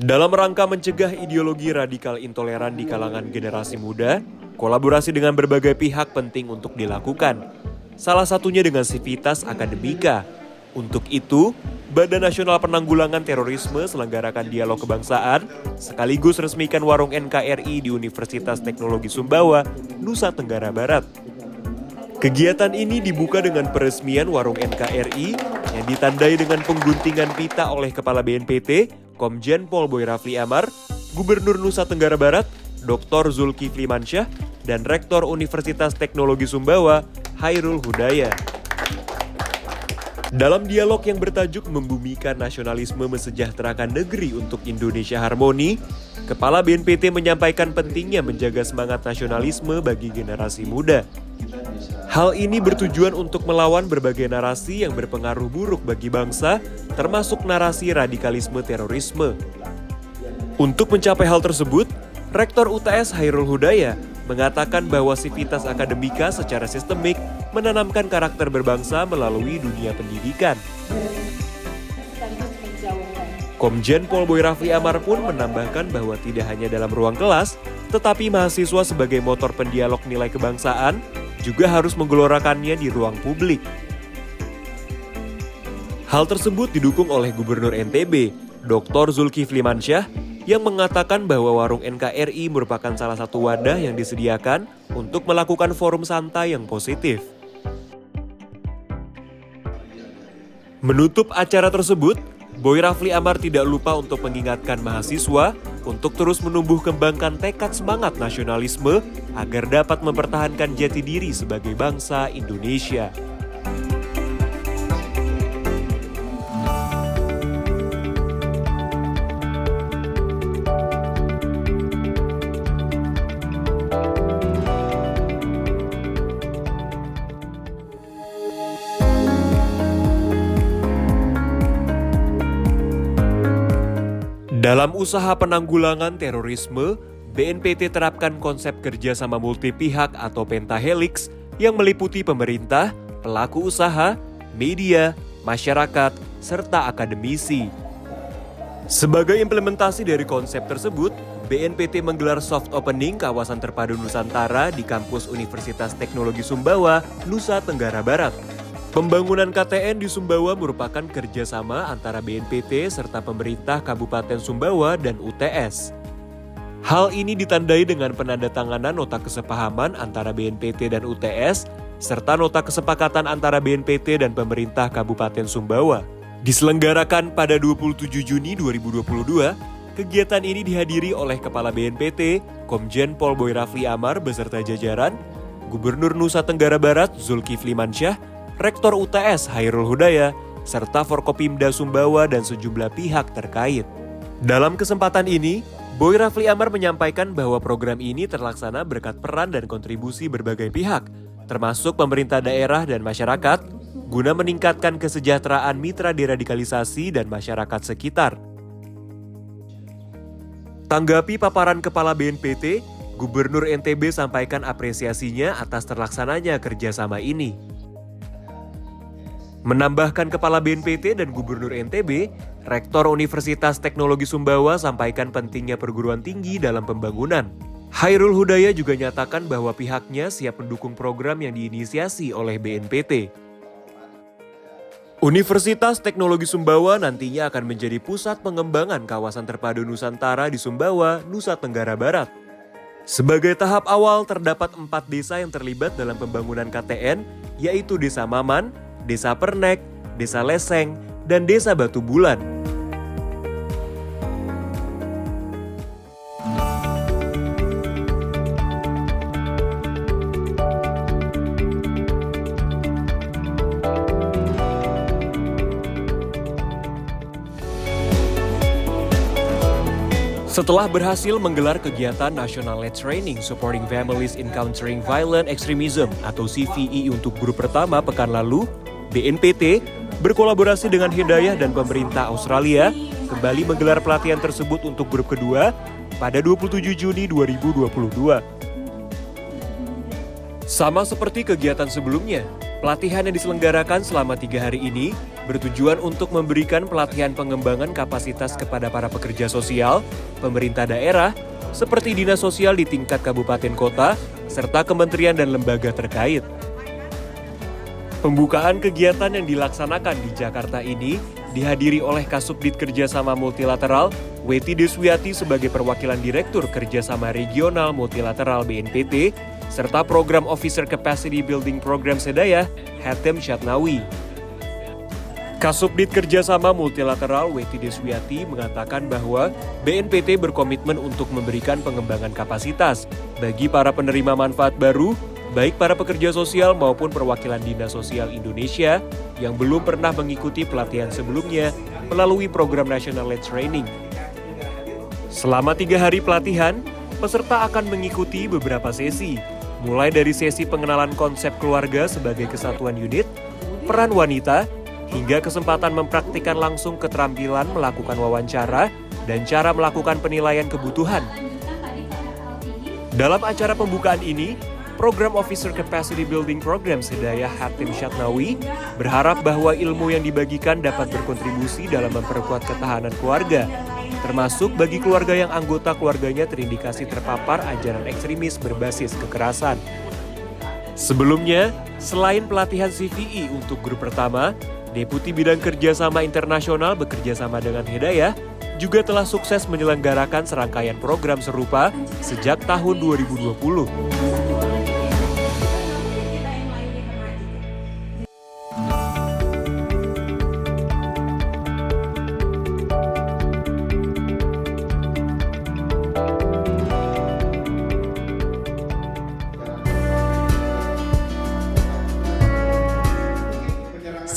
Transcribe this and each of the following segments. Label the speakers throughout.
Speaker 1: Dalam rangka mencegah ideologi radikal intoleran di kalangan generasi muda, kolaborasi dengan berbagai pihak penting untuk dilakukan. Salah satunya dengan Civitas Akademika. Untuk itu, Badan Nasional Penanggulangan Terorisme selenggarakan dialog kebangsaan, sekaligus resmikan warung NKRI di Universitas Teknologi Sumbawa, Nusa Tenggara Barat. Kegiatan ini dibuka dengan peresmian warung NKRI yang ditandai dengan pengguntingan pita oleh Kepala BNPT, Komjen Pol Boy Rafli Amar, Gubernur Nusa Tenggara Barat, Dr. Zulkifli Mansyah, dan Rektor Universitas Teknologi Sumbawa, Hairul Hudaya. Dalam dialog yang bertajuk Membumikan Nasionalisme Mesejahterakan Negeri untuk Indonesia Harmoni, Kepala BNPT menyampaikan pentingnya menjaga semangat nasionalisme bagi generasi muda. Hal ini bertujuan untuk melawan berbagai narasi yang berpengaruh buruk bagi bangsa, termasuk narasi radikalisme terorisme. Untuk mencapai hal tersebut, Rektor UTS Hairul Hudaya mengatakan bahwa Civitas Akademika secara sistemik menanamkan karakter berbangsa melalui dunia pendidikan. Komjen Pol Boy Rafli Amar pun menambahkan bahwa tidak hanya dalam ruang kelas, tetapi mahasiswa sebagai motor pendialog nilai kebangsaan juga harus menggelorakannya di ruang publik. Hal tersebut didukung oleh Gubernur NTB, Dr. Zulkifli Mansyah, yang mengatakan bahwa warung NKRI merupakan salah satu wadah yang disediakan untuk melakukan forum santai yang positif. Menutup acara tersebut, Boy Rafli Amar tidak lupa untuk mengingatkan mahasiswa untuk terus menumbuh kembangkan tekad semangat nasionalisme agar dapat mempertahankan jati diri sebagai bangsa Indonesia. Dalam usaha penanggulangan terorisme, BNPT terapkan konsep kerjasama multi-pihak atau pentahelix yang meliputi pemerintah, pelaku usaha, media, masyarakat, serta akademisi. Sebagai implementasi dari konsep tersebut, BNPT menggelar soft opening kawasan terpadu Nusantara di kampus Universitas Teknologi Sumbawa, Nusa Tenggara Barat. Pembangunan KTN di Sumbawa merupakan kerjasama antara BNPT serta pemerintah Kabupaten Sumbawa dan UTS. Hal ini ditandai dengan penandatanganan nota kesepahaman antara BNPT dan UTS, serta nota kesepakatan antara BNPT dan pemerintah Kabupaten Sumbawa. Diselenggarakan pada 27 Juni 2022, kegiatan ini dihadiri oleh Kepala BNPT, Komjen Pol Boy Rafli Amar beserta jajaran, Gubernur Nusa Tenggara Barat Zulkifli Mansyah, Rektor UTS Hairul Hudaya, serta Forkopimda Sumbawa dan sejumlah pihak terkait. Dalam kesempatan ini, Boy Rafli Amar menyampaikan bahwa program ini terlaksana berkat peran dan kontribusi berbagai pihak, termasuk pemerintah daerah dan masyarakat, guna meningkatkan kesejahteraan mitra deradikalisasi dan masyarakat sekitar. Tanggapi paparan Kepala BNPT, Gubernur NTB sampaikan apresiasinya atas terlaksananya kerjasama ini. Menambahkan Kepala BNPT dan Gubernur NTB, Rektor Universitas Teknologi Sumbawa sampaikan pentingnya perguruan tinggi dalam pembangunan. Hairul Hudaya juga nyatakan bahwa pihaknya siap mendukung program yang diinisiasi oleh BNPT. Universitas Teknologi Sumbawa nantinya akan menjadi pusat pengembangan kawasan terpadu Nusantara di Sumbawa, Nusa Tenggara Barat. Sebagai tahap awal terdapat 4 desa yang terlibat dalam pembangunan KTN, yaitu Desa Maman, Desa Pernek, Desa Leseng, dan Desa Batu Bulan. Setelah berhasil menggelar kegiatan National Led Training Supporting Families Encountering Violent Extremism atau CVE untuk grup pertama pekan lalu, BNPT berkolaborasi dengan Hidayah dan pemerintah Australia kembali menggelar pelatihan tersebut untuk grup kedua pada 27 Juni 2022. Sama seperti kegiatan sebelumnya, Pelatihan yang diselenggarakan selama 3 hari ini bertujuan untuk memberikan pelatihan pengembangan kapasitas kepada para pekerja sosial, pemerintah daerah, seperti dinas sosial di tingkat kabupaten kota, serta kementerian dan lembaga terkait. Pembukaan kegiatan yang dilaksanakan di Jakarta ini dihadiri oleh Kasubdit Kerjasama Multilateral, Weti Deswiati sebagai perwakilan Direktur Kerjasama Regional Multilateral BNPT, serta Program Officer Capacity Building Program Sedaya, Hatem Syatnawi. Kasubdit Kerjasama Multilateral Weti Deswiati mengatakan bahwa BNPT berkomitmen untuk memberikan pengembangan kapasitas bagi para penerima manfaat baru, baik para pekerja sosial maupun perwakilan Dinas Sosial Indonesia yang belum pernah mengikuti pelatihan sebelumnya melalui program National Lead Training. Selama 3 hari pelatihan, peserta akan mengikuti beberapa sesi, mulai dari sesi pengenalan konsep keluarga sebagai kesatuan unit, peran wanita, hingga kesempatan mempraktikkan langsung keterampilan melakukan wawancara dan cara melakukan penilaian kebutuhan. Dalam acara pembukaan ini, Program Officer Capacity Building Program Sedaya Hatem Syatnawi berharap bahwa ilmu yang dibagikan dapat berkontribusi dalam memperkuat ketahanan keluarga, termasuk bagi keluarga yang anggota keluarganya terindikasi terpapar ajaran ekstremis berbasis kekerasan. Sebelumnya, selain pelatihan CVI untuk grup pertama, Deputi Bidang Kerjasama Internasional bekerjasama dengan Hidayah juga telah sukses menyelenggarakan serangkaian program serupa sejak tahun 2020.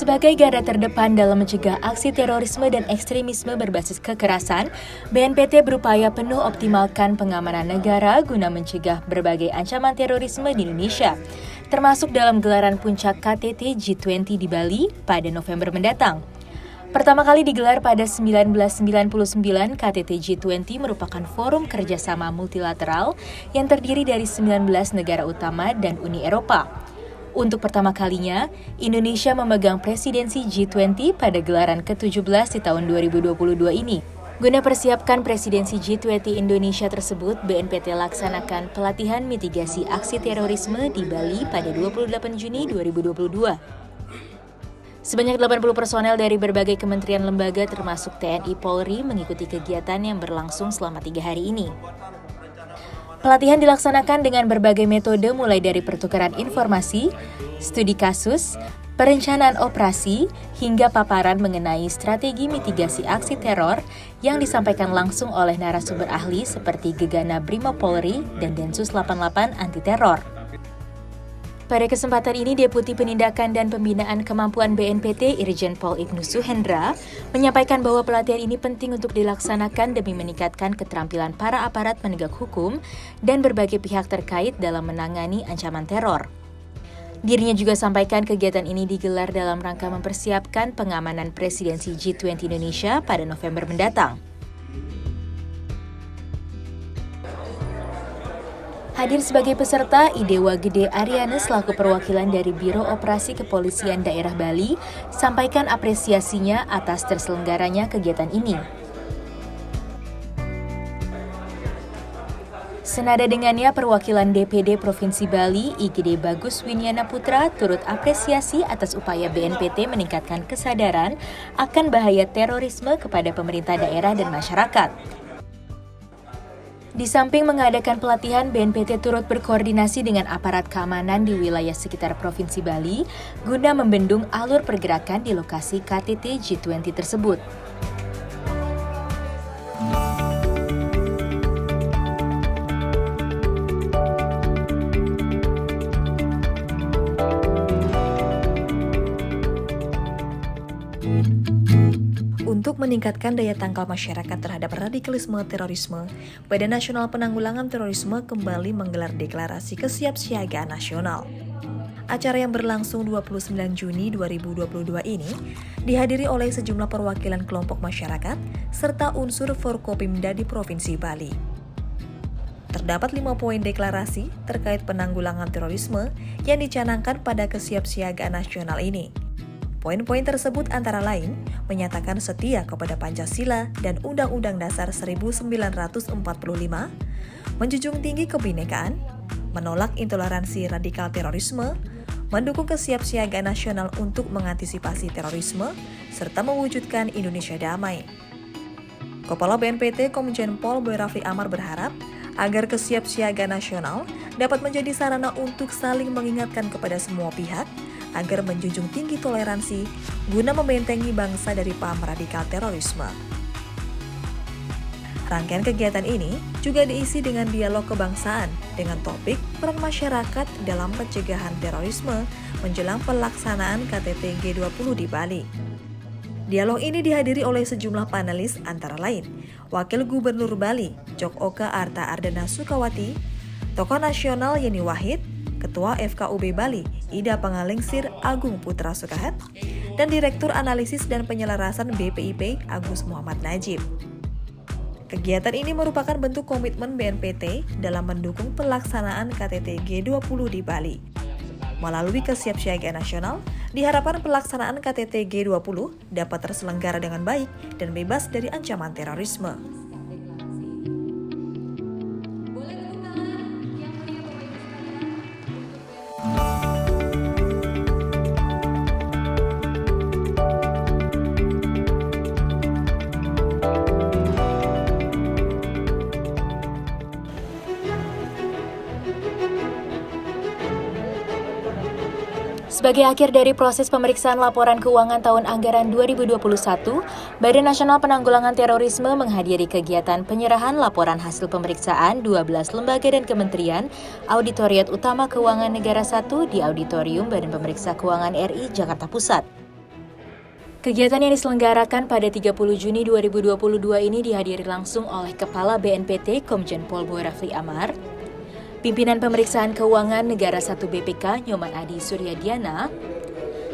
Speaker 2: Sebagai garda terdepan dalam mencegah aksi terorisme dan ekstremisme berbasis kekerasan, BNPT berupaya penuh optimalkan pengamanan negara guna mencegah berbagai ancaman terorisme di Indonesia, termasuk dalam gelaran puncak KTT G20 di Bali pada November mendatang. Pertama kali digelar pada 1999, KTT G20 merupakan forum kerjasama multilateral yang terdiri dari 19 negara utama dan Uni Eropa. Untuk pertama kalinya, Indonesia memegang presidensi G20 pada gelaran ke-17 di tahun 2022 ini. Guna persiapkan presidensi G20 Indonesia tersebut, BNPT laksanakan pelatihan mitigasi aksi terorisme di Bali pada 28 Juni 2022. Sebanyak 80 personel dari berbagai kementerian lembaga termasuk TNI Polri mengikuti kegiatan yang berlangsung selama 3 hari ini. Pelatihan dilaksanakan dengan berbagai metode mulai dari pertukaran informasi, studi kasus, perencanaan operasi, hingga paparan mengenai strategi mitigasi aksi teror yang disampaikan langsung oleh narasumber ahli seperti Gegana Brimob Polri dan Densus 88 Anti Teror. Pada kesempatan ini, Deputi Penindakan dan Pembinaan Kemampuan BNPT Irjen Pol Ibnu Suhendra menyampaikan bahwa pelatihan ini penting untuk dilaksanakan demi meningkatkan keterampilan para aparat penegak hukum dan berbagai pihak terkait dalam menangani ancaman teror. Dirinya juga sampaikan kegiatan ini digelar dalam rangka mempersiapkan pengamanan presidensi G20 Indonesia pada November mendatang. Hadir sebagai peserta, Idewa Gede Ariane selaku perwakilan dari Biro Operasi Kepolisian Daerah Bali sampaikan apresiasinya atas terselenggaranya kegiatan ini. Senada dengannya, perwakilan DPD Provinsi Bali, IGD Bagus Winyana Putra, turut apresiasi atas upaya BNPT meningkatkan kesadaran akan bahaya terorisme kepada pemerintah daerah dan masyarakat. Di samping mengadakan pelatihan, BNPT turut berkoordinasi dengan aparat keamanan di wilayah sekitar Provinsi Bali guna membendung alur pergerakan di lokasi KTT G20 tersebut.
Speaker 3: Untuk meningkatkan daya tangkal masyarakat terhadap radikalisme terorisme, Badan Nasional Penanggulangan Terorisme kembali menggelar deklarasi kesiapsiagaan nasional. Acara yang berlangsung 29 Juni 2022 ini dihadiri oleh sejumlah perwakilan kelompok masyarakat serta unsur Forkopimda di Provinsi Bali. Terdapat 5 poin deklarasi terkait penanggulangan terorisme yang dicanangkan pada kesiapsiagaan nasional ini. Poin-poin tersebut antara lain menyatakan setia kepada Pancasila dan Undang-Undang Dasar 1945, menjunjung tinggi kebinekaan, menolak intoleransi radikal terorisme, mendukung kesiapsiagaan nasional untuk mengantisipasi terorisme, serta mewujudkan Indonesia damai. Kepala BNPT Komjen Pol Boy Rafli Amar berharap agar kesiapsiagaan nasional dapat menjadi sarana untuk saling mengingatkan kepada semua pihak agar menjunjung tinggi toleransi guna membentengi bangsa dari paham radikal terorisme. Rangkaian kegiatan ini juga diisi dengan dialog kebangsaan dengan topik peran masyarakat dalam pencegahan terorisme menjelang pelaksanaan KTT G20 di Bali. Dialog ini dihadiri oleh sejumlah panelis antara lain Wakil Gubernur Bali, Jok Oka Arta Ardana Sukawati, tokoh nasional Yeni Wahid, Ketua FKUB Bali, Ida Pangalingsir Agung Putra Sukahat, dan Direktur Analisis dan Penyelarasan BPIP Agus Muhammad Najib. Kegiatan ini merupakan bentuk komitmen BNPT dalam mendukung pelaksanaan KTT G20 di Bali. Melalui kesiapsiagaan nasional, diharapkan pelaksanaan KTT G20 dapat terselenggara dengan baik dan bebas dari ancaman terorisme.
Speaker 2: Sebagai akhir dari proses pemeriksaan laporan keuangan tahun anggaran 2021, Badan Nasional Penanggulangan Terorisme menghadiri kegiatan penyerahan laporan hasil pemeriksaan 12 lembaga dan kementerian Auditoriat Utama Keuangan Negara 1 di Auditorium Badan Pemeriksa Keuangan RI, Jakarta Pusat. Kegiatan yang diselenggarakan pada 30 Juni 2022 ini dihadiri langsung oleh Kepala BNPT Komjen Pol Boy Rafli Amar, Pimpinan Pemeriksaan Keuangan Negara 1 BPK Nyoman Adi Suryadiana,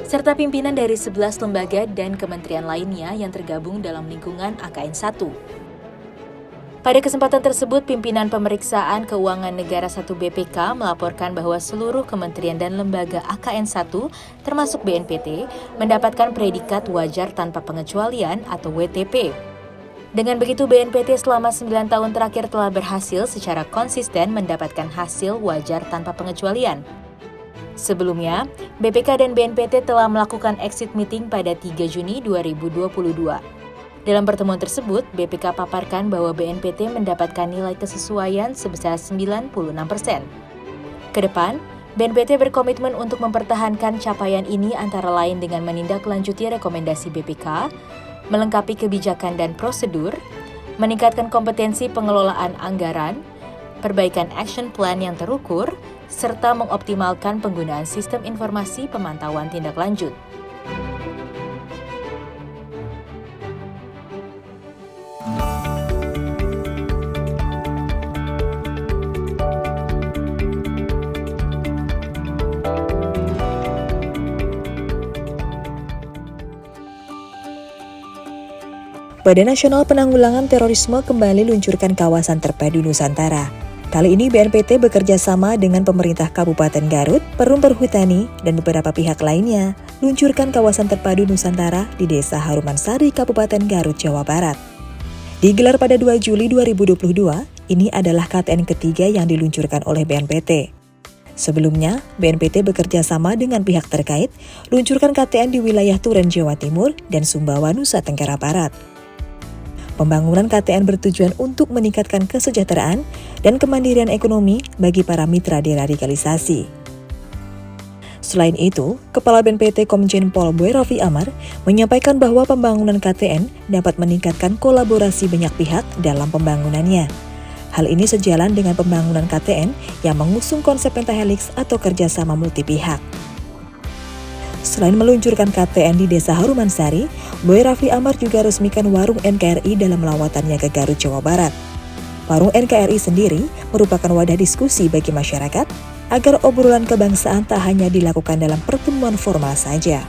Speaker 2: serta pimpinan dari 11 lembaga dan kementerian lainnya yang tergabung dalam lingkungan AKN 1. Pada kesempatan tersebut, Pimpinan Pemeriksaan Keuangan Negara 1 BPK melaporkan bahwa seluruh kementerian dan lembaga AKN 1, termasuk BNPT, mendapatkan predikat wajar tanpa pengecualian atau WTP. Dengan begitu, BNPT selama 9 tahun terakhir telah berhasil secara konsisten mendapatkan hasil wajar tanpa pengecualian. Sebelumnya, BPK dan BNPT telah melakukan exit meeting pada 3 Juni 2022. Dalam pertemuan tersebut, BPK paparkan bahwa BNPT mendapatkan nilai kesesuaian sebesar 96%. Kedepan, BNPT berkomitmen untuk mempertahankan capaian ini antara lain dengan menindaklanjuti rekomendasi BPK, melengkapi kebijakan dan prosedur, meningkatkan kompetensi pengelolaan anggaran, perbaikan action plan yang terukur, serta mengoptimalkan penggunaan sistem informasi pemantauan tindak lanjut.
Speaker 3: Badan Nasional Penanggulangan Terorisme kembali luncurkan kawasan terpadu Nusantara. Kali ini BNPT bekerja sama dengan pemerintah Kabupaten Garut, Perum Perhutani, dan beberapa pihak lainnya luncurkan kawasan terpadu Nusantara di Desa Harumansari, Kabupaten Garut, Jawa Barat. Digelar pada 2 Juli 2022, ini adalah KTN ketiga yang diluncurkan oleh BNPT. Sebelumnya, BNPT bekerja sama dengan pihak terkait, luncurkan KTN di wilayah Turen, Jawa Timur, dan Sumbawa, Nusa Tenggara Barat. Pembangunan KTN bertujuan untuk meningkatkan kesejahteraan dan kemandirian ekonomi bagi para mitra deradikalisasi. Selain itu, Kepala BNPT Komjen Pol Boy Rafli Amar menyampaikan bahwa pembangunan KTN dapat meningkatkan kolaborasi banyak pihak dalam pembangunannya. Hal ini sejalan dengan pembangunan KTN yang mengusung konsep pentahelix atau kerjasama multi pihak. Selain meluncurkan KTN di Desa Harumansari, Boy Rafli Amar juga resmikan Warung NKRI dalam lawatannya ke Garut, Jawa Barat. Warung NKRI sendiri merupakan wadah diskusi bagi masyarakat agar obrolan kebangsaan tak hanya dilakukan dalam pertemuan formal saja.